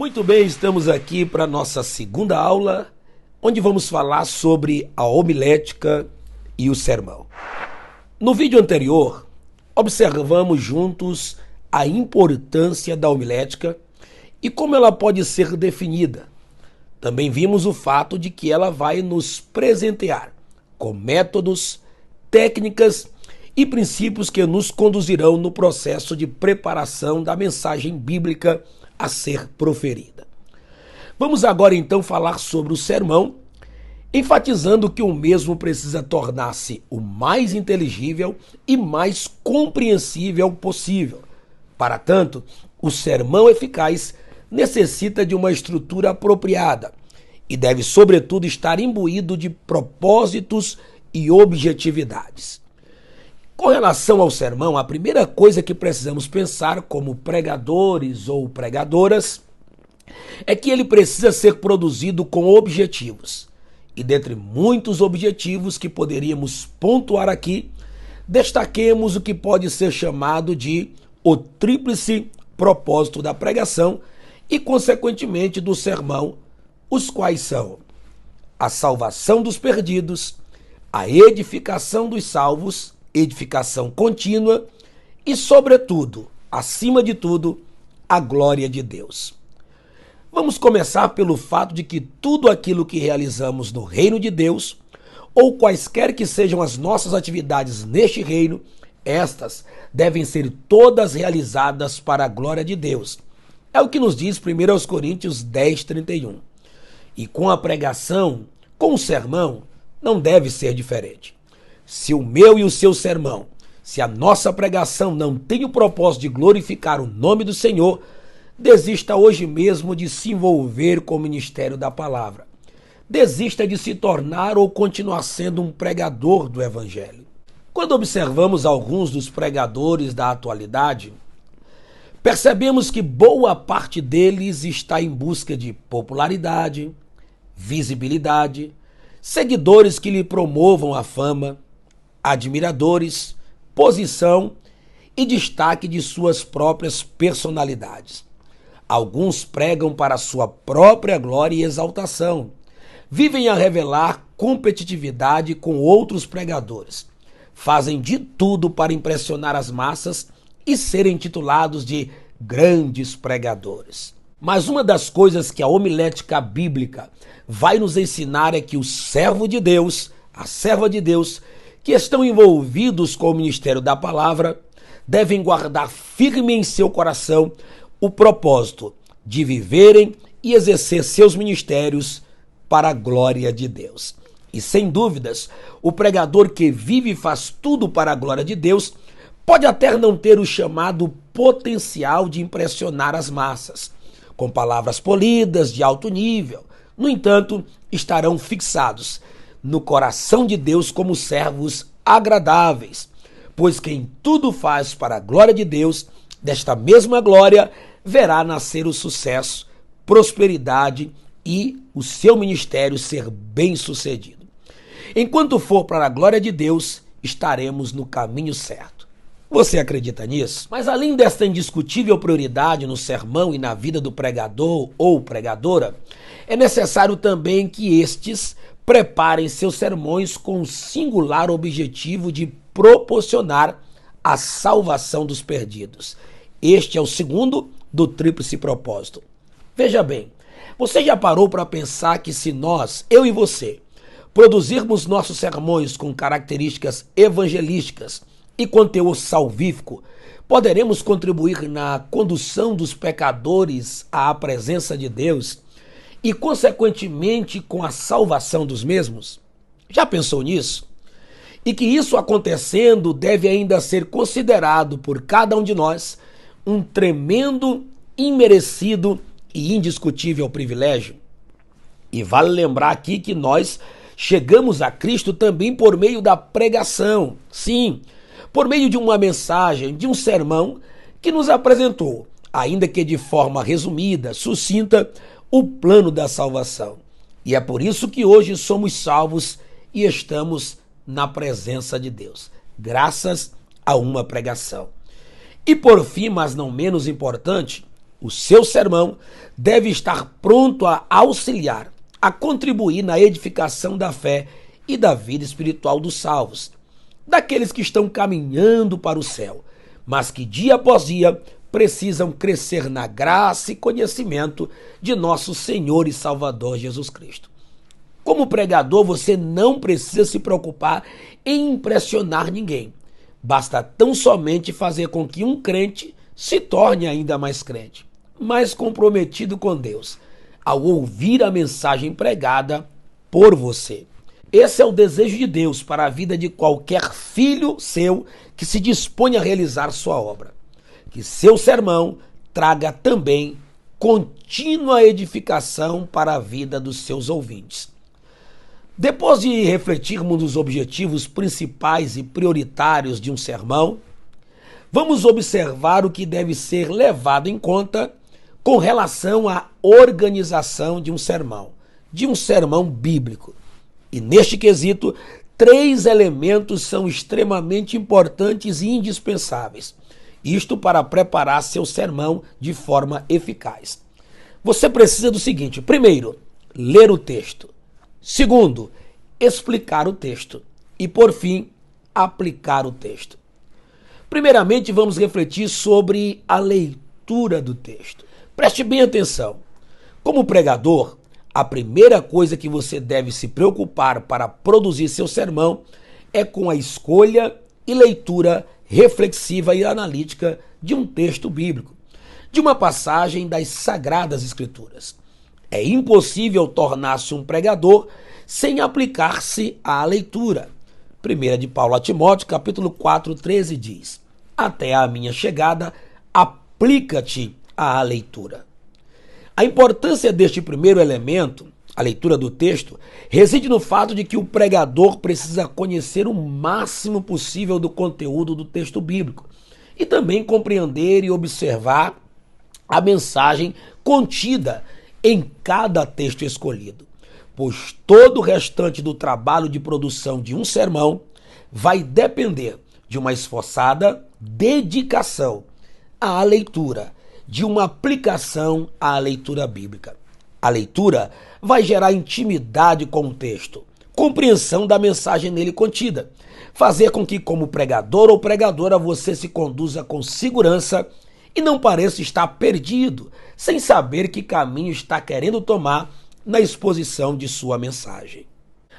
Muito bem, estamos aqui para a nossa segunda aula, onde vamos falar sobre a homilética e o sermão. No vídeo anterior, observamos juntos a importância da homilética e como ela pode ser definida. Também vimos o fato de que ela vai nos presentear com métodos, técnicas e princípios que nos conduzirão no processo de preparação da mensagem bíblica a ser proferida. Vamos agora então falar sobre o sermão, enfatizando que o mesmo precisa tornar-se o mais inteligível e mais compreensível possível. Para tanto, o sermão eficaz necessita de uma estrutura apropriada e deve, sobretudo, estar imbuído de propósitos e objetividades. Com relação ao sermão, a primeira coisa que precisamos pensar como pregadores ou pregadoras é que ele precisa ser produzido com objetivos. E dentre muitos objetivos que poderíamos pontuar aqui, destaquemos o que pode ser chamado de o tríplice propósito da pregação e, consequentemente, do sermão, os quais são a salvação dos perdidos, a edificação dos salvos, edificação contínua e, sobretudo, acima de tudo, a glória de Deus. Vamos começar pelo fato de que tudo aquilo que realizamos no reino de Deus, ou quaisquer que sejam as nossas atividades neste reino, estas devem ser todas realizadas para a glória de Deus. É o que nos diz 1 Coríntios 10:31. E com a pregação, com o sermão, não deve ser diferente. Se o meu e o seu sermão, se a nossa pregação não tem o propósito de glorificar o nome do Senhor, desista hoje mesmo de se envolver com o ministério da palavra. Desista de se tornar ou continuar sendo um pregador do evangelho. Quando observamos alguns dos pregadores da atualidade, percebemos que boa parte deles está em busca de popularidade, visibilidade, seguidores que lhe promovam a fama, admiradores, posição e destaque de suas próprias personalidades. Alguns pregam para sua própria glória e exaltação. Vivem a revelar competitividade com outros pregadores. Fazem de tudo para impressionar as massas e serem titulados de grandes pregadores. Mas uma das coisas que a homilética bíblica vai nos ensinar é que o servo de Deus, a serva de Deus, que estão envolvidos com o ministério da palavra, devem guardar firme em seu coração o propósito de viverem e exercer seus ministérios para a glória de Deus. E sem dúvidas, o pregador que vive e faz tudo para a glória de Deus pode até não ter o chamado potencial de impressionar as massas, com palavras polidas, de alto nível. No entanto, estarão fixados no coração de Deus como servos agradáveis, pois quem tudo faz para a glória de Deus, desta mesma glória, verá nascer o sucesso, prosperidade e o seu ministério ser bem-sucedido. Enquanto for para a glória de Deus, estaremos no caminho certo. Você acredita nisso? Mas além desta indiscutível prioridade no sermão e na vida do pregador ou pregadora, é necessário também que estes preparem seus sermões com o singular objetivo de proporcionar a salvação dos perdidos. Este é o segundo do tríplice propósito. Veja bem, você já parou para pensar que se nós, eu e você, produzirmos nossos sermões com características evangelísticas e conteúdo salvífico, poderemos contribuir na condução dos pecadores à presença de Deus e, consequentemente, com a salvação dos mesmos? Já pensou nisso? E que isso acontecendo deve ainda ser considerado por cada um de nós um tremendo, imerecido e indiscutível privilégio. E vale lembrar aqui que nós chegamos a Cristo também por meio da pregação. Sim, por meio de uma mensagem, de um sermão que nos apresentou, ainda que de forma resumida, sucinta, o plano da salvação. E é por isso que hoje somos salvos e estamos na presença de Deus, graças a uma pregação. E por fim, mas não menos importante, O seu sermão deve estar pronto a auxiliar, a contribuir na edificação da fé e da vida espiritual dos salvos, daqueles que estão caminhando para o céu, mas que dia após dia precisam crescer na graça e conhecimento de nosso Senhor e Salvador Jesus Cristo. Como pregador, você não precisa se preocupar em impressionar ninguém. Basta tão somente fazer com que um crente se torne ainda mais crente, mais comprometido com Deus, ao ouvir a mensagem pregada por você. Esse é o desejo de Deus para a vida de qualquer filho seu que se dispõe a realizar sua obra. Que seu sermão traga também contínua edificação para a vida dos seus ouvintes. Depois de refletirmos nos objetivos principais e prioritários de um sermão, vamos observar o que deve ser levado em conta com relação à organização de um sermão bíblico. E neste quesito, 3 elementos são extremamente importantes e indispensáveis. Isto para preparar seu sermão de forma eficaz. Você precisa do seguinte: primeiro, ler o texto. Segundo, explicar o texto. E por fim, aplicar o texto. Primeiramente, vamos refletir sobre a leitura do texto. Preste bem atenção. Como pregador, a primeira coisa que você deve se preocupar para produzir seu sermão é com a escolha e leitura reflexiva e analítica de um texto bíblico, de uma passagem das Sagradas Escrituras. É impossível tornar-se um pregador sem aplicar-se à leitura. 1 de Paulo a Timóteo, capítulo 4, 13 diz: até a minha chegada, aplica-te à leitura. A importância deste primeiro elemento, a leitura do texto, reside no fato de que o pregador precisa conhecer o máximo possível do conteúdo do texto bíblico e também compreender e observar a mensagem contida em cada texto escolhido, pois todo o restante do trabalho de produção de um sermão vai depender de uma esforçada dedicação à leitura, de uma aplicação à leitura bíblica. A leitura vai gerar intimidade com o texto, compreensão da mensagem nele contida, fazer com que, como pregador ou pregadora, você se conduza com segurança e não pareça estar perdido, sem saber que caminho está querendo tomar na exposição de sua mensagem.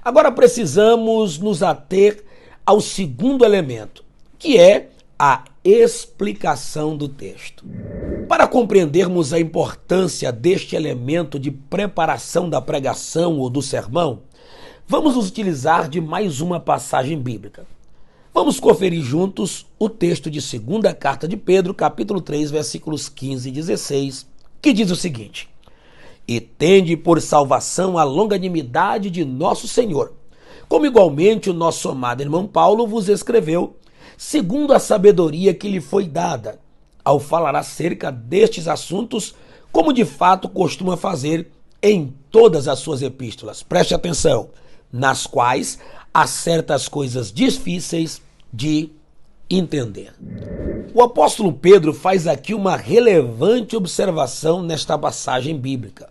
Agora precisamos nos ater ao segundo elemento, que é a explicação do texto. Para compreendermos a importância deste elemento de preparação da pregação ou do sermão, vamos nos utilizar de mais uma passagem bíblica. Vamos conferir juntos o texto de 2ª Carta de Pedro, capítulo 3, versículos 15 e 16, que diz o seguinte: e tende por salvação a longanimidade de nosso Senhor, como igualmente o nosso amado irmão Paulo vos escreveu, segundo a sabedoria que lhe foi dada, ao falar acerca destes assuntos, como de fato costuma fazer em todas as suas epístolas. Preste atenção, nas quais há certas coisas difíceis de entender. O apóstolo Pedro faz aqui uma relevante observação nesta passagem bíblica.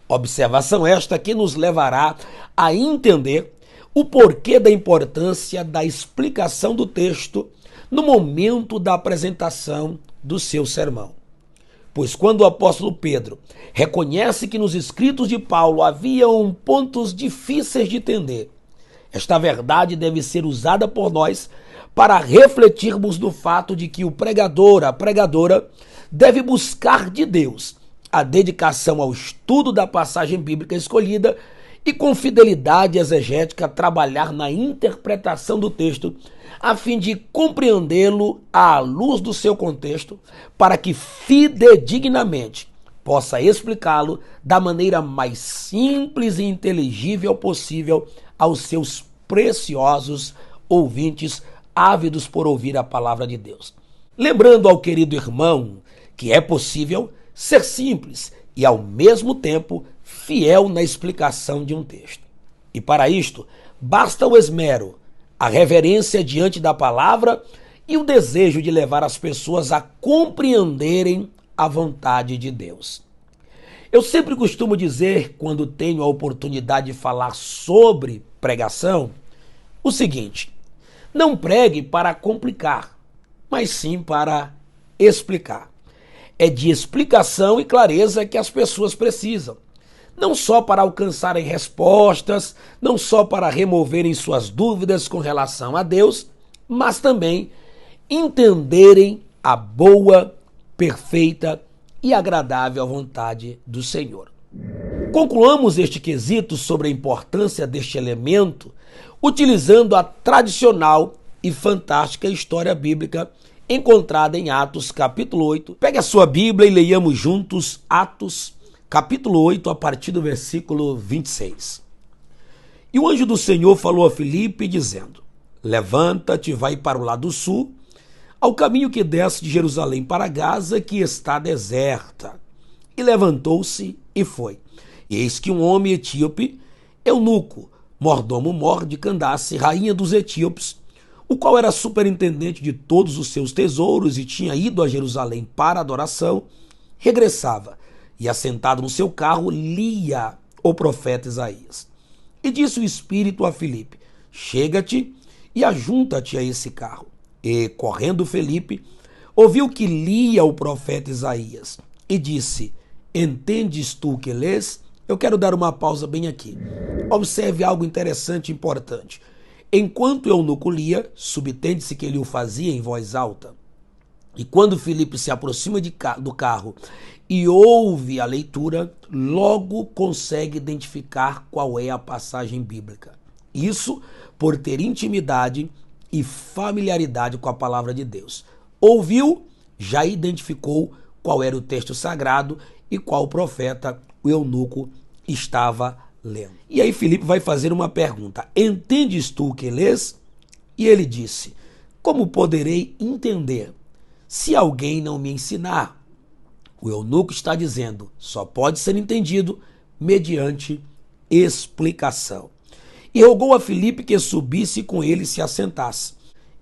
Observação esta que nos levará a entender o porquê da importância da explicação do texto no momento da apresentação do seu sermão. Pois quando o apóstolo Pedro reconhece que nos escritos de Paulo haviam pontos difíceis de entender, esta verdade deve ser usada por nós para refletirmos no fato de que o pregador, a pregadora, deve buscar de Deus a dedicação ao estudo da passagem bíblica escolhida e com fidelidade exegética trabalhar na interpretação do texto a fim de compreendê-lo à luz do seu contexto, para que fidedignamente possa explicá-lo da maneira mais simples e inteligível possível aos seus preciosos ouvintes ávidos por ouvir a palavra de Deus. Lembrando ao querido irmão que é possível ser simples e ao mesmo tempo fiel na explicação de um texto. E para isto, basta o esmero, a reverência diante da palavra e o desejo de levar as pessoas a compreenderem a vontade de Deus. Eu sempre costumo dizer, quando tenho a oportunidade de falar sobre pregação, o seguinte: não pregue para complicar, mas sim para explicar. É de explicação e clareza que as pessoas precisam. Não só para alcançarem respostas, não só para removerem suas dúvidas com relação a Deus, mas também entenderem a boa, perfeita e agradável vontade do Senhor. Concluamos este quesito sobre a importância deste elemento utilizando a tradicional e fantástica história bíblica encontrada em Atos capítulo 8. Pegue a sua Bíblia e leiamos juntos Atos capítulo 8 a partir do versículo 26. E o anjo do Senhor falou a Filipe dizendo: levanta-te e vai para o lado sul, ao caminho que desce de Jerusalém para Gaza, que está deserta. E levantou-se e foi. E eis que um homem etíope, eunuco, mordomo-mor de Candace, rainha dos etíopes, o qual era superintendente de todos os seus tesouros e tinha ido a Jerusalém para adoração, regressava e, assentado no seu carro, lia o profeta Isaías. E disse o Espírito a Filipe: chega-te e ajunta-te a esse carro. E, correndo Filipe, ouviu que lia o profeta Isaías e disse: entendes tu o que lês? Eu quero dar uma pausa bem aqui. Observe algo interessante e importante. Enquanto o eunuco lia, subtende-se que ele o fazia em voz alta. E quando Filipe se aproxima do carro e ouve a leitura, logo consegue identificar qual é a passagem bíblica. Isso por ter intimidade e familiaridade com a palavra de Deus. Ouviu, já identificou qual era o texto sagrado e qual profeta o eunuco estava lendo. E aí Filipe vai fazer uma pergunta: entendes tu o que lês? E ele disse: como poderei entender se alguém não me ensinar? O eunuco está dizendo: só pode ser entendido mediante explicação. E rogou a Filipe que subisse com ele e se assentasse.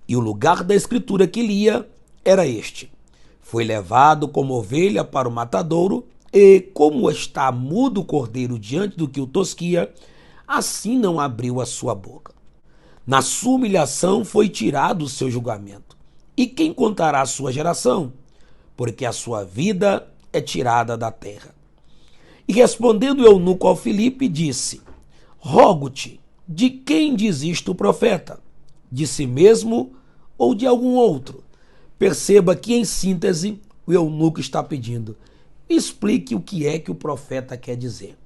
E o lugar da escritura que lia era este: foi levado como ovelha para o matadouro, e como está mudo o cordeiro diante do que o tosquia, assim não abriu a sua boca. Na sua humilhação foi tirado o seu julgamento. E quem contará a sua geração? Porque a sua vida é tirada da terra. E respondendo o eunuco ao Filipe, disse: rogo-te, de quem diz isto o profeta? De si mesmo ou de algum outro? Perceba que, em síntese, o eunuco está pedindo: me explique o que é que o profeta quer dizer.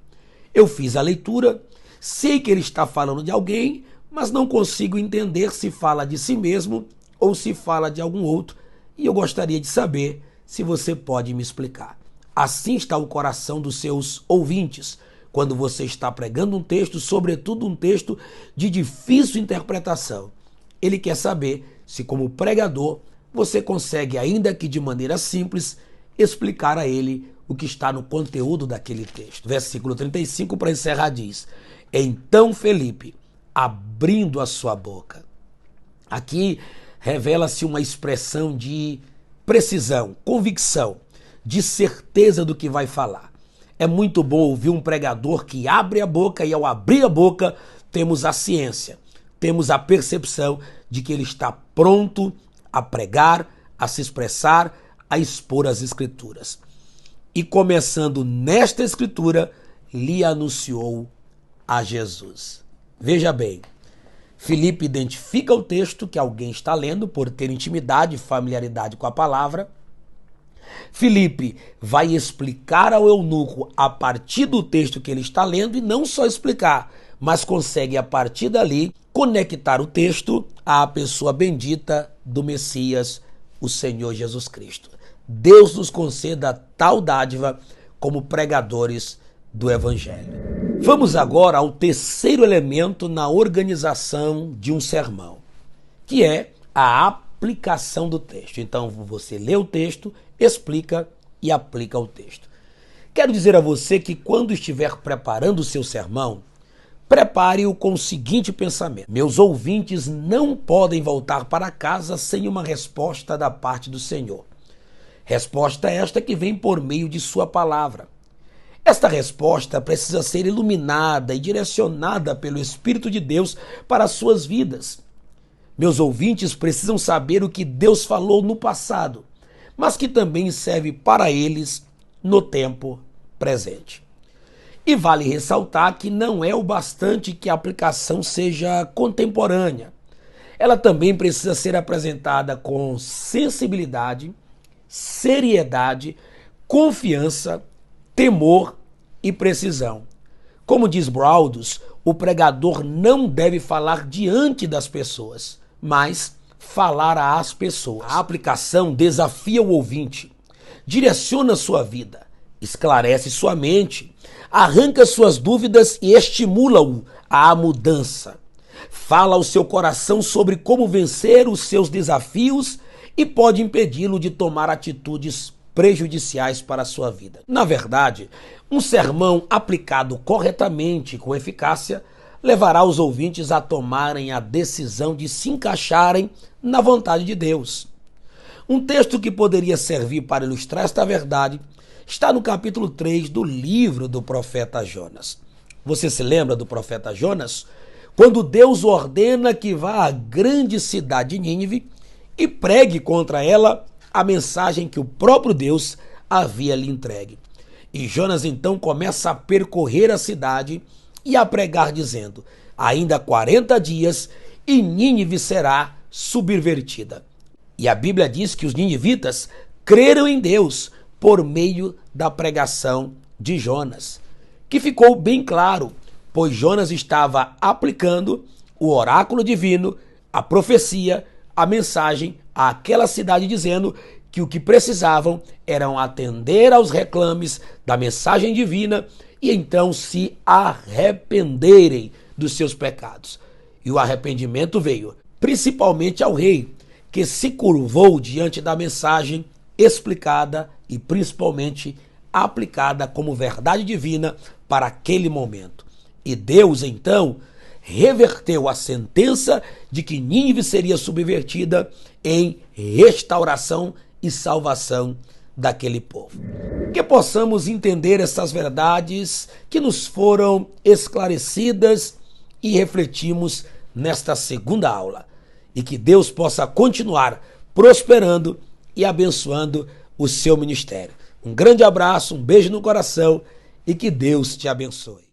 Eu fiz a leitura, sei que ele está falando de alguém, mas não consigo entender se fala de si mesmo ou se fala de algum outro, e eu gostaria de saber se você pode me explicar. Assim está o coração dos seus ouvintes quando você está pregando um texto, sobretudo um texto de difícil interpretação. Ele quer saber se, como pregador, você consegue, ainda que de maneira simples, explicar a ele o que está no conteúdo daquele texto. Versículo 35, para encerrar, diz: então Filipe, abrindo a sua boca. Aqui revela-se uma expressão de precisão, convicção, de certeza do que vai falar. É muito bom ouvir um pregador que abre a boca, e ao abrir a boca temos a ciência, temos a percepção de que ele está pronto a pregar, a se expressar, a expor as escrituras. E começando nesta escritura, lhe anunciou a Jesus. Veja bem, Filipe identifica o texto que alguém está lendo por ter intimidade e familiaridade com a palavra. Filipe vai explicar ao eunuco a partir do texto que ele está lendo, e não só explicar, mas consegue a partir dali conectar o texto à pessoa bendita do Messias, o Senhor Jesus Cristo. Deus nos conceda tal dádiva como pregadores do Evangelho. Vamos agora ao terceiro elemento na organização de um sermão, que é a aplicação do texto. Então você lê o texto, explica e aplica o texto. Quero dizer a você que quando estiver preparando o seu sermão, prepare-o com o seguinte pensamento: meus ouvintes não podem voltar para casa sem uma resposta da parte do Senhor. Resposta esta que vem por meio de sua palavra. Esta resposta precisa ser iluminada e direcionada pelo Espírito de Deus para as suas vidas. Meus ouvintes precisam saber o que Deus falou no passado, mas que também serve para eles no tempo presente. E vale ressaltar que não é o bastante que a aplicação seja contemporânea. Ela também precisa ser apresentada com sensibilidade, seriedade, confiança, temor e precisão. Como diz Braudos, o pregador não deve falar diante das pessoas, mas falar às pessoas. A aplicação desafia o ouvinte, direciona sua vida, esclarece sua mente, arranca suas dúvidas e estimula-o à mudança. Fala ao seu coração sobre como vencer os seus desafios e pode impedi-lo de tomar atitudes prejudiciais para a sua vida. Na verdade, um sermão aplicado corretamente e com eficácia levará os ouvintes a tomarem a decisão de se encaixarem na vontade de Deus. Um texto que poderia servir para ilustrar esta verdade está no capítulo 3 do livro do profeta Jonas. Você se lembra do profeta Jonas? Quando Deus ordena que vá à grande cidade de Nínive e pregue contra ela a mensagem que o próprio Deus havia lhe entregue. E Jonas então começa a percorrer a cidade e a pregar dizendo: ainda 40 dias e Nínive será subvertida. E a Bíblia diz que os ninivitas creram em Deus por meio da pregação de Jonas, que ficou bem claro, pois Jonas estava aplicando o oráculo divino, a profecia, a mensagem àquela cidade, dizendo que o que precisavam eram atender aos reclames da mensagem divina e então se arrependerem dos seus pecados. E o arrependimento veio principalmente ao rei, que se curvou diante da mensagem explicada e principalmente aplicada como verdade divina para aquele momento. E Deus então reverteu a sentença de que Nínive seria subvertida em restauração e salvação daquele povo. Que possamos entender essas verdades que nos foram esclarecidas e refletimos nesta segunda aula. E que Deus possa continuar prosperando e abençoando o seu ministério. Um grande abraço, um beijo no coração e que Deus te abençoe.